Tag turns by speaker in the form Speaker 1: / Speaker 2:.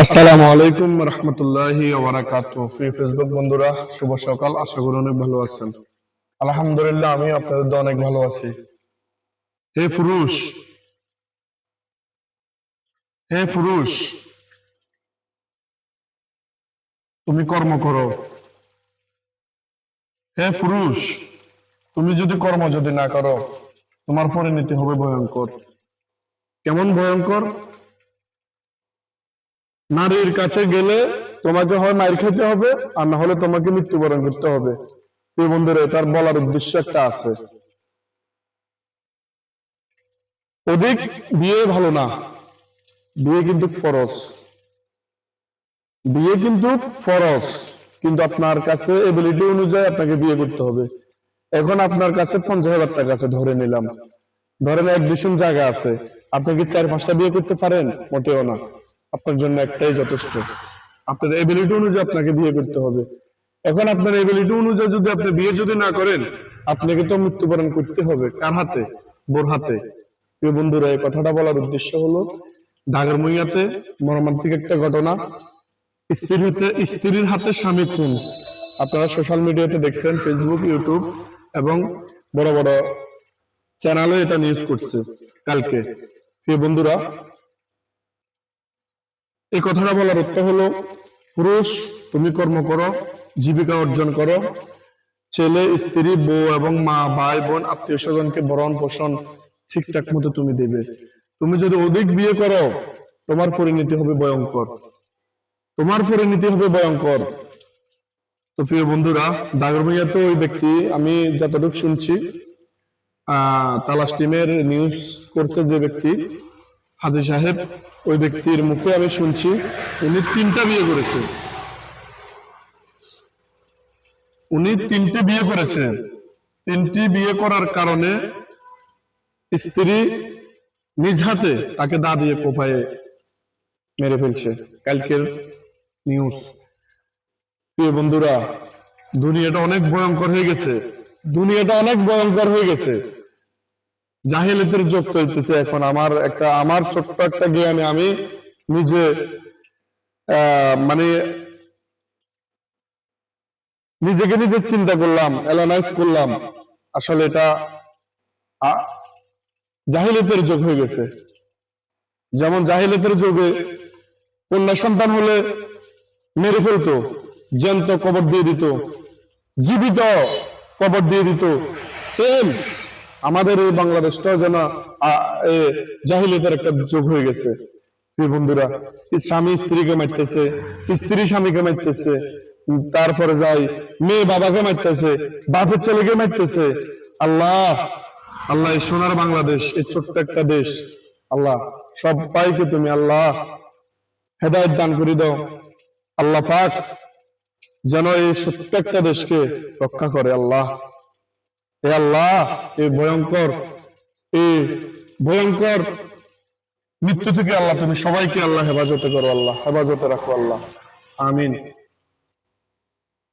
Speaker 1: আসসালামু আলাইকুম রহমতুল্লাহি ওয়া বারাকাতুহু। ফেসবুক বন্ধুরা, শুভ সকাল। আশা করি অনেক ভালো আছেন। আলহামদুলিল্লাহ, আমি আপনাদের অনেক ভালো আছি। হে পুরুষ, হে পুরুষ, তুমি কর্ম করো। হে পুরুষ, তুমি যদি কর্ম না করো, তোমার পরিণতি হবে ভয়ঙ্কর। কেমন ভয়ঙ্কর? নারীর কাছে গেলে তোমাকে হয় মার খেতে হবে, আর না হলে তোমাকে মৃত্যুবরণ করতে হবে। এই বন্ধুরা, এটার বলার উদ্দেশ্য একটা আছে। অধিক বিয়ে ভালো না। বিয়ে কিন্তু ফরজ। বিয়ে কিন্তু ফরজ, কিন্তু আপনার কাছে এবিলিটি অনুযায়ী আপনাকে বিয়ে করতে হবে। এখন আপনার কাছে 50,000 টাকা আছে, ধরে নিলাম। ধরেন এক ডিসিশন জায়গা আছে, আপনি কি 4-5টা বিয়ে করতে পারেন? মোটেও না। আপনার জন্য একটাই যথেষ্ট। আপনার এবিলিটি অনুযায়ী আপনাকে বিয়ে করতে হবে। এখন আপনার এবিলিটি অনুযায়ী যদি আপনি বিয়ে না করেন, আপনাকে তো মৃত্যুবরণ করতে হবে। কার হাতে? বোর হাতে। প্রিয় বন্ধুরা, এই কথাটা বলার উদ্দেশ্য হলো, ঢাকার মইয়াতে মর্মান্তিক একটা ঘটনা। স্ত্রীর হাতে স্বামী খুন। আপনারা সোশ্যাল মিডিয়াতে দেখছেন, ফেসবুক, ইউটিউব এবং বড় বড় চ্যানেলে এটা নিউজ করছে কালকে। প্রিয় বন্ধুরা, এই কথাটা বলার অর্থ হলো, পুরুষ তুমি কর্ম করো, জীবিকা অর্জন করো। ছেলে, স্ত্রী, বউ এবং মা, ভাই, বোন, আত্মীয় স্বজনকে ভরণ পোষণ ঠিকঠাক মতো তুমি দেবে। তুমি যদি অধিক বিয়ে করো, তোমার পরিণতি হবে ভয়ঙ্কর। তোমার পরিণতি হবে ভয়ঙ্কর। তো প্রিয় বন্ধুরা, দাগর ভাইয়া তো ওই ব্যক্তি, আমি যতটুকু শুনছি, তালাশ টিমের নিউজ করছে যে ব্যক্তি, হাজী সাহেব, ওই ব্যক্তির মুখে আমি শুনছি উনি 3টা বিয়ে করেছে। উনি 3টে বিয়ে করেছে। 3টি বিয়ে করার কারণে স্ত্রী নিজ হাতে তাকে দা দিয়ে কোপায়ে মেরে ফেলছে। কালকের নিউজ। প্রিয় বন্ধুরা, দুনিয়াটা অনেক ভয়ঙ্কর হয়ে গেছে। দুনিয়াটা অনেক ভয়ঙ্কর হয়ে গেছে। জাহেলিয়াতের যুগ চলতেছে এখন। আমার ছোট্ট একটা জ্ঞানে আমি নিজে মানে নিজেকে নিজে চিন্তা করলাম, অ্যানালাইজ করলাম। আসলে এটা জাহেলিয়াতের যুগ হয়ে গেছে। যেমন জাহেলিয়াতের যুগে কন্যা সন্তান হলে মেরে ফেলতো, জ্যান্ত কবর দিয়ে দিত, জীবিত কবর দিয়ে দিত। সেম আমাদের এই বাংলাদেশটাও যেন জাহিলিয়াতের একটা যুগ হয়ে গেছে। বন্ধুরা, স্বামী স্ত্রীকে মারতেছে, স্ত্রী স্বামীকে মারতেছে, তারপরে যাই মেয়ে বাবাকে মারতেছে, বাপের ছেলেকে মারতেছে। আল্লাহ, আল্লাহ, এই সোনার বাংলাদেশ, এই ছোট্ট একটা দেশ, আল্লাহ সবাইকে তুমি আল্লাহ হেদায়েত দান করে দাও। আল্লাহ পাক যেন এই ছোট্ট একটা দেশকে রক্ষা করে। আল্লাহ, হে আল্লাহ, এই ভয়ঙ্কর মৃত্যু থেকে আল্লাহ তুমি সবাইকে আল্লাহ হেফাজতে করো। আল্লাহ হেফাজতে রাখো। আল্লাহ, আমিন।